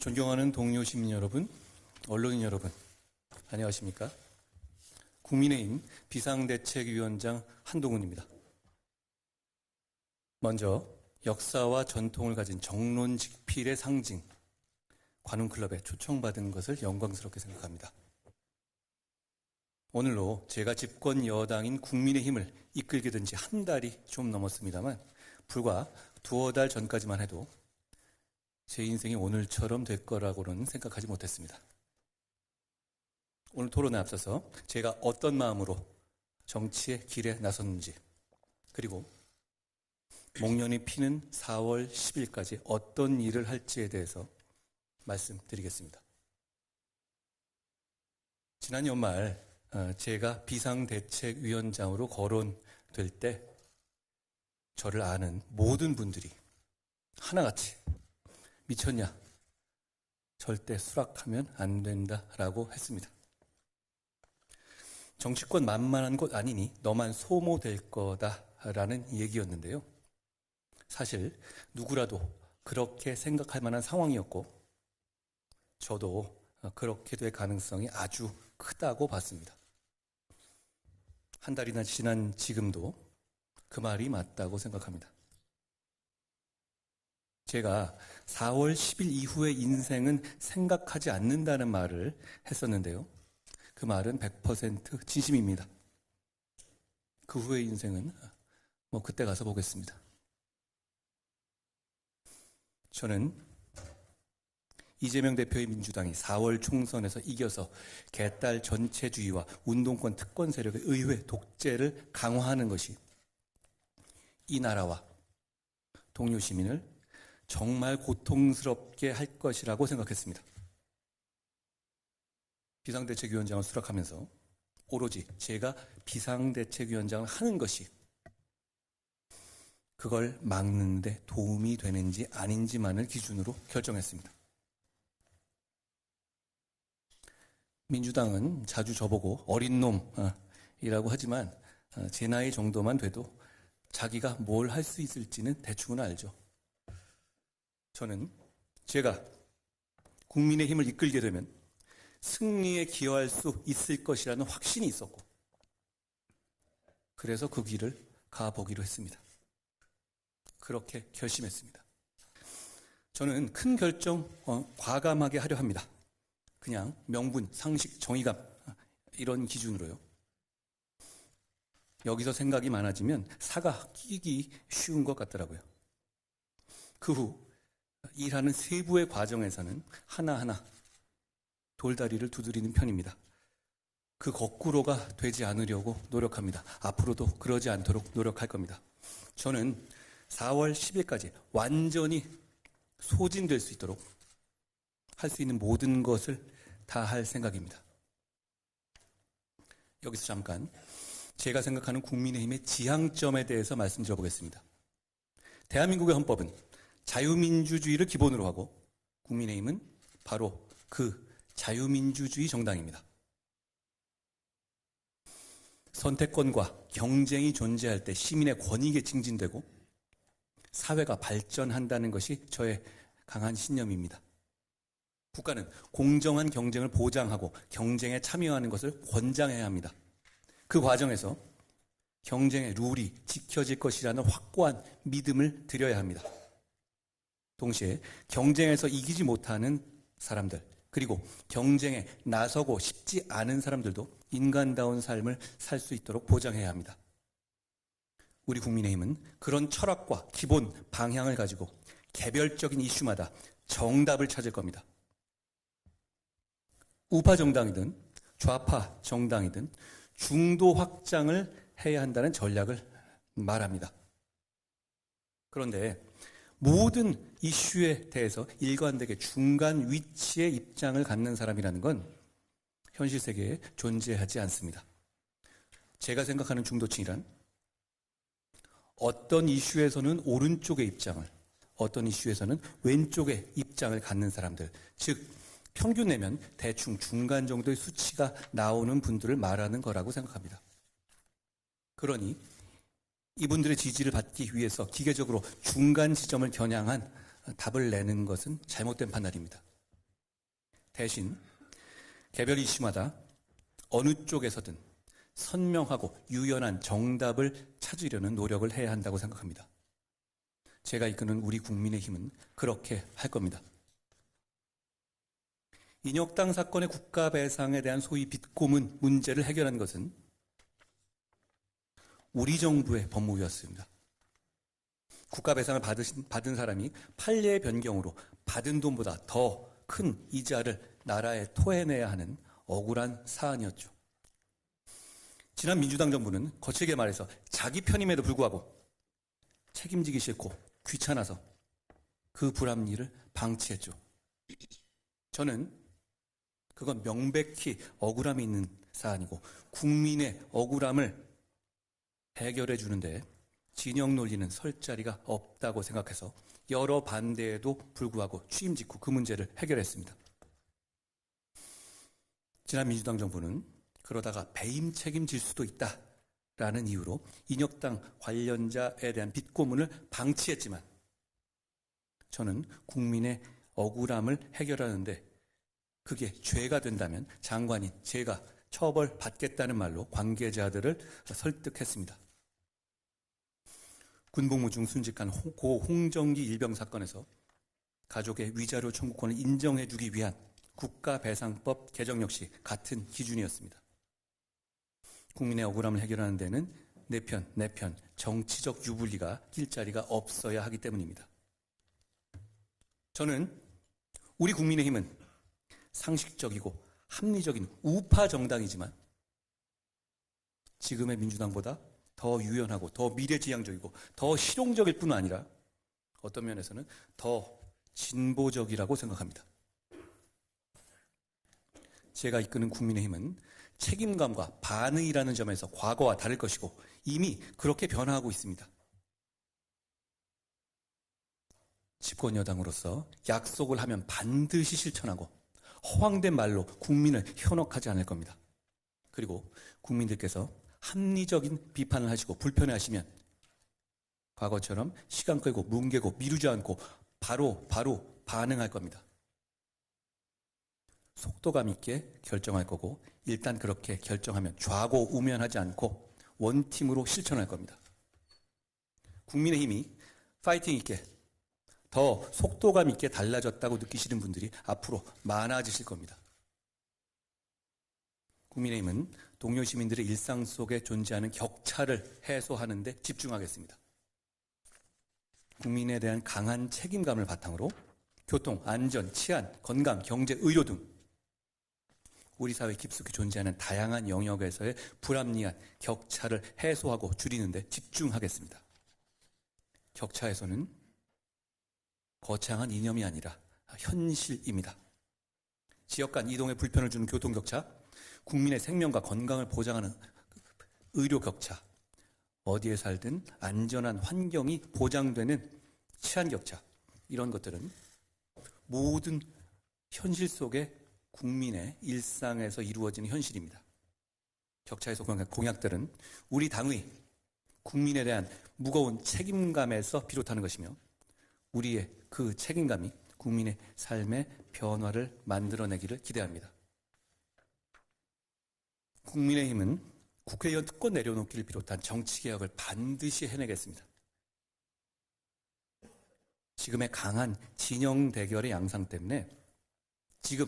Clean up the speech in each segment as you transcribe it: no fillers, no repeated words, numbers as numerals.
존경하는 동료 시민 여러분, 언론인 여러분, 안녕하십니까? 국민의힘 비상대책위원장 한동훈입니다. 먼저 역사와 전통을 가진 정론직필의 상징, 관훈클럽에 초청받은 것을 영광스럽게 생각합니다. 오늘로 제가 집권 여당인 국민의힘을 이끌게 된 지 한 달이 좀 넘었습니다만 불과 두어 달 전까지만 해도 제 인생이 오늘처럼 될 거라고는 생각하지 못했습니다. 오늘 토론에 앞서서 제가 어떤 마음으로 정치의 길에 나섰는지, 그리고 목련이 피는 4월 10일까지 어떤 일을 할지에 대해서 말씀드리겠습니다. 지난 연말 제가 비상대책위원장으로 거론될 때 저를 아는 모든 분들이 하나같이 미쳤냐? 절대 수락하면 안 된다라고 했습니다. 정치권 만만한 곳 아니니 너만 소모될 거다라는 얘기였는데요. 사실 누구라도 그렇게 생각할 만한 상황이었고 저도 그렇게 될 가능성이 아주 크다고 봤습니다. 한 달이나 지난 지금도 그 말이 맞다고 생각합니다. 제가 4월 10일 이후의 인생은 생각하지 않는다는 말을 했었는데요. 그 말은 100% 진심입니다. 그 후의 인생은 그때 가서 보겠습니다. 저는 이재명 대표의 민주당이 4월 총선에서 이겨서 개딸 전체주의와 운동권 특권 세력의 의회 독재를 강화하는 것이 이 나라와 동료 시민을 정말 고통스럽게 할 것이라고 생각했습니다. 비상대책위원장을 수락하면서 오로지 제가 비상대책위원장을 하는 것이 그걸 막는 데 도움이 되는지 아닌지만을 기준으로 결정했습니다. 민주당은 자주 저보고 어린 놈이라고 하지만 제 나이 정도만 돼도 자기가 뭘 할 수 있을지는 대충은 알죠. 저는 제가 국민의힘을 이끌게 되면 승리에 기여할 수 있을 것이라는 확신이 있었고 그래서 그 길을 가보기로 했습니다. 그렇게 결심했습니다. 저는 큰 결정 과감하게 하려 합니다. 그냥 명분, 상식, 정의감 이런 기준으로요. 여기서 생각이 많아지면 사가 끼기 쉬운 것 같더라고요. 그 후 일하는 세부의 과정에서는 하나하나 돌다리를 두드리는 편입니다. 그 거꾸로가 되지 않으려고 노력합니다. 앞으로도 그러지 않도록 노력할 겁니다. 저는 4월 10일까지 완전히 소진될 수 있도록 할 수 있는 모든 것을 다 할 생각입니다. 여기서 잠깐 제가 생각하는 국민의힘의 지향점에 대해서 말씀드려보겠습니다. 대한민국의 헌법은 자유민주주의를 기본으로 하고 국민의힘은 바로 그 자유민주주의 정당입니다. 선택권과 경쟁이 존재할 때 시민의 권익에 증진되고 사회가 발전한다는 것이 저의 강한 신념입니다. 국가는 공정한 경쟁을 보장하고 경쟁에 참여하는 것을 권장해야 합니다. 그 과정에서 경쟁의 룰이 지켜질 것이라는 확고한 믿음을 드려야 합니다. 동시에 경쟁에서 이기지 못하는 사람들, 그리고 경쟁에 나서고 싶지 않은 사람들도 인간다운 삶을 살 수 있도록 보장해야 합니다. 우리 국민의힘은 그런 철학과 기본 방향을 가지고 개별적인 이슈마다 정답을 찾을 겁니다. 우파 정당이든 좌파 정당이든 중도 확장을 해야 한다는 전략을 말합니다. 그런데 모든 이슈에 대해서 일관되게 중간 위치의 입장을 갖는 사람이라는 건 현실 세계에 존재하지 않습니다. 제가 생각하는 중도층이란 어떤 이슈에서는 오른쪽의 입장을, 어떤 이슈에서는 왼쪽의 입장을 갖는 사람들, 즉 평균 내면 대충 중간 정도의 수치가 나오는 분들을 말하는 거라고 생각합니다. 그러니 이분들의 지지를 받기 위해서 기계적으로 중간 지점을 겨냥한 답을 내는 것은 잘못된 판단입니다. 대신 개별 이슈마다 어느 쪽에서든 선명하고 유연한 정답을 찾으려는 노력을 해야 한다고 생각합니다. 제가 이끄는 우리 국민의힘은 그렇게 할 겁니다. 인혁당 사건의 국가배상에 대한 소위 빚고문 문제를 해결한 것은 우리 정부의 법무부였습니다. 국가배상을 받은 사람이 판례의 변경으로 받은 돈보다 더 큰 이자를 나라에 토해내야 하는 억울한 사안이었죠. 지난 민주당 정부는 거칠게 말해서 자기 편임에도 불구하고 책임지기 싫고 귀찮아서 그 불합리를 방치했죠. 저는 그건 명백히 억울함이 있는 사안이고 국민의 억울함을 해결해 주는데 진영 논리는 설 자리가 없다고 생각해서 여러 반대에도 불구하고 취임 직후 그 문제를 해결했습니다. 지난 민주당 정부는 그러다가 배임 책임질 수도 있다라는 이유로 인혁당 관련자에 대한 빚고문을 방치했지만 저는 국민의 억울함을 해결하는데 그게 죄가 된다면 장관인 제가 처벌받겠다는 말로 관계자들을 설득했습니다. 군복무 중 순직한 고 홍정기 일병 사건에서 가족의 위자료 청구권을 인정해주기 위한 국가배상법 개정 역시 같은 기준이었습니다. 국민의 억울함을 해결하는 데는 내 편, 정치적 유불리가 일자리가 없어야 하기 때문입니다. 저는 우리 국민의힘은 상식적이고 합리적인 우파 정당이지만 지금의 민주당보다 더 유연하고 더 미래지향적이고 더 실용적일 뿐 아니라 어떤 면에서는 더 진보적이라고 생각합니다. 제가 이끄는 국민의힘은 책임감과 반의라는 점에서 과거와 다를 것이고 이미 그렇게 변화하고 있습니다. 집권 여당으로서 약속을 하면 반드시 실천하고 허황된 말로 국민을 현혹하지 않을 겁니다. 그리고 국민들께서 합리적인 비판을 하시고 불편해하시면 과거처럼 시간 끌고 뭉개고 미루지 않고 바로 반응할 겁니다. 속도감 있게 결정할 거고 일단 그렇게 결정하면 좌고우면하지 않고 원팀으로 실천할 겁니다. 국민의힘이 파이팅 있게 더 속도감 있게 달라졌다고 느끼시는 분들이 앞으로 많아지실 겁니다. 국민의힘은 동료 시민들의 일상 속에 존재하는 격차를 해소하는 데 집중하겠습니다. 국민에 대한 강한 책임감을 바탕으로 교통, 안전, 치안, 건강, 경제, 의료 등 우리 사회에 깊숙이 존재하는 다양한 영역에서의 불합리한 격차를 해소하고 줄이는 데 집중하겠습니다. 격차 해소는 거창한 이념이 아니라 현실입니다. 지역 간 이동에 불편을 주는 교통격차, 국민의 생명과 건강을 보장하는 의료 격차, 어디에 살든 안전한 환경이 보장되는 치안 격차, 이런 것들은 모든 현실 속에 국민의 일상에서 이루어지는 현실입니다. 격차 해소 공약들은 우리 당의 국민에 대한 무거운 책임감에서 비롯하는 것이며 우리의 그 책임감이 국민의 삶의 변화를 만들어내기를 기대합니다. 국민의힘은 국회의원 특권 내려놓기를 비롯한 정치개혁을 반드시 해내겠습니다. 지금의 강한 진영 대결의 양상 때문에 지금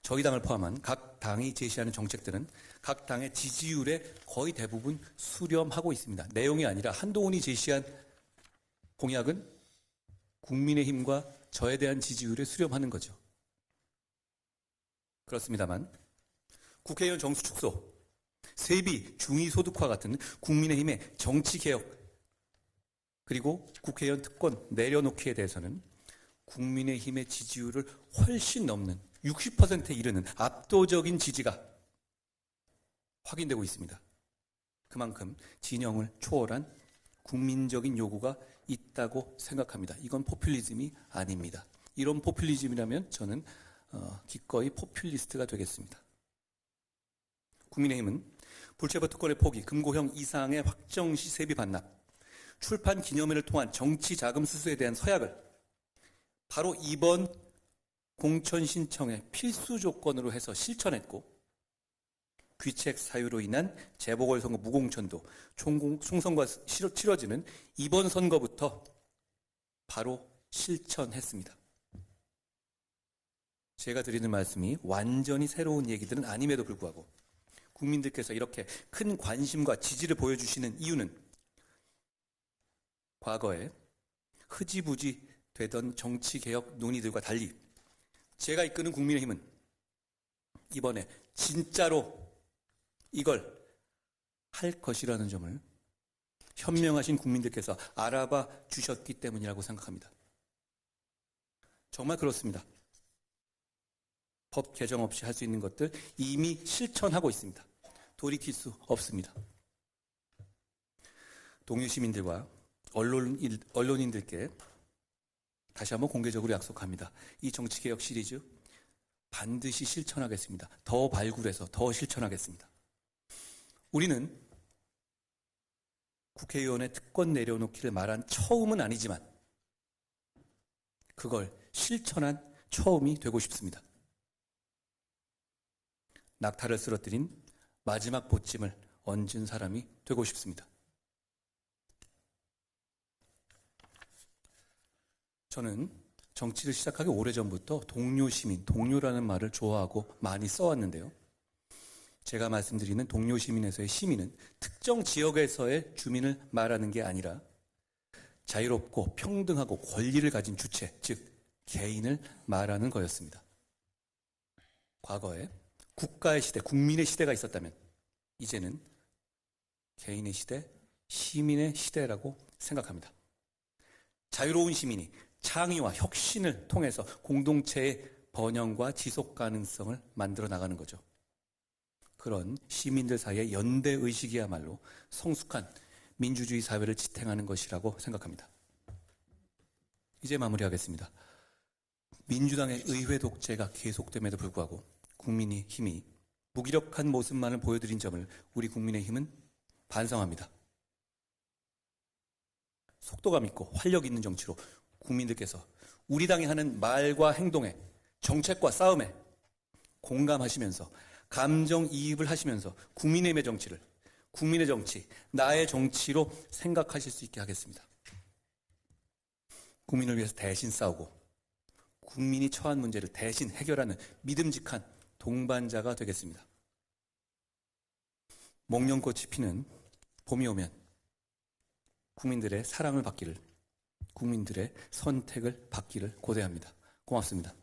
저희 당을 포함한 각 당이 제시하는 정책들은 각 당의 지지율에 거의 대부분 수렴하고 있습니다. 내용이 아니라 한동훈이 제시한 공약은 국민의힘과 저에 대한 지지율에 수렴하는 거죠. 그렇습니다만 국회의원 정수 축소, 세비 중위소득화 같은 국민의힘의 정치개혁 그리고 국회의원 특권 내려놓기에 대해서는 국민의힘의 지지율을 훨씬 넘는 60%에 이르는 압도적인 지지가 확인되고 있습니다. 그만큼 진영을 초월한 국민적인 요구가 있다고 생각합니다. 이건 포퓰리즘이 아닙니다. 이런 포퓰리즘이라면 저는 기꺼이 포퓰리스트가 되겠습니다. 국민의힘은 불체포 특권의 포기, 금고형 이상의 확정시 세비 반납, 출판 기념회를 통한 정치 자금 수수에 대한 서약을 바로 이번 공천 신청의 필수 조건으로 해서 실천했고, 귀책 사유로 인한 재보궐선거 무공천도 총선과 치러지는 이번 선거부터 바로 실천했습니다. 제가 드리는 말씀이 완전히 새로운 얘기들은 아님에도 불구하고 국민들께서 이렇게 큰 관심과 지지를 보여주시는 이유는 과거에 흐지부지 되던 정치개혁 논의들과 달리 제가 이끄는 국민의힘은 이번에 진짜로 이걸 할 것이라는 점을 현명하신 국민들께서 알아봐 주셨기 때문이라고 생각합니다. 정말 그렇습니다. 법 개정 없이 할 수 있는 것들 이미 실천하고 있습니다. 돌이킬 수 없습니다. 동료 시민들과 언론인들께 다시 한번 공개적으로 약속합니다. 이 정치개혁 시리즈 반드시 실천하겠습니다. 더 발굴해서 더 실천하겠습니다. 우리는 국회의원의 특권 내려놓기를 말한 처음은 아니지만 그걸 실천한 처음이 되고 싶습니다. 낙타를 쓰러뜨린 마지막 보침을 얹은 사람이 되고 싶습니다. 저는 정치를 시작하기 오래전부터 동료 시민, 동료라는 말을 좋아하고 많이 써왔는데요. 제가 말씀드리는 동료 시민에서의 시민은 특정 지역에서의 주민을 말하는 게 아니라 자유롭고 평등하고 권리를 가진 주체, 즉 개인을 말하는 거였습니다. 과거에 국가의 시대, 국민의 시대가 있었다면 이제는 개인의 시대, 시민의 시대라고 생각합니다. 자유로운 시민이 창의와 혁신을 통해서 공동체의 번영과 지속 가능성을 만들어 나가는 거죠. 그런 시민들 사이의 연대의식이야말로 성숙한 민주주의 사회를 지탱하는 것이라고 생각합니다. 이제 마무리하겠습니다. 민주당의 의회 독재가 계속됨에도 불구하고 국민의힘이 무기력한 모습만을 보여드린 점을 우리 국민의힘은 반성합니다. 속도감 있고 활력 있는 정치로 국민들께서 우리 당이 하는 말과 행동에, 정책과 싸움에 공감하시면서 감정이입을 하시면서 국민의힘의 정치를 국민의 정치, 나의 정치로 생각하실 수 있게 하겠습니다. 국민을 위해서 대신 싸우고 국민이 처한 문제를 대신 해결하는 믿음직한 동반자가 되겠습니다. 목련꽃이 피는 봄이 오면 국민들의 사랑을 받기를, 국민들의 선택을 받기를 고대합니다. 고맙습니다.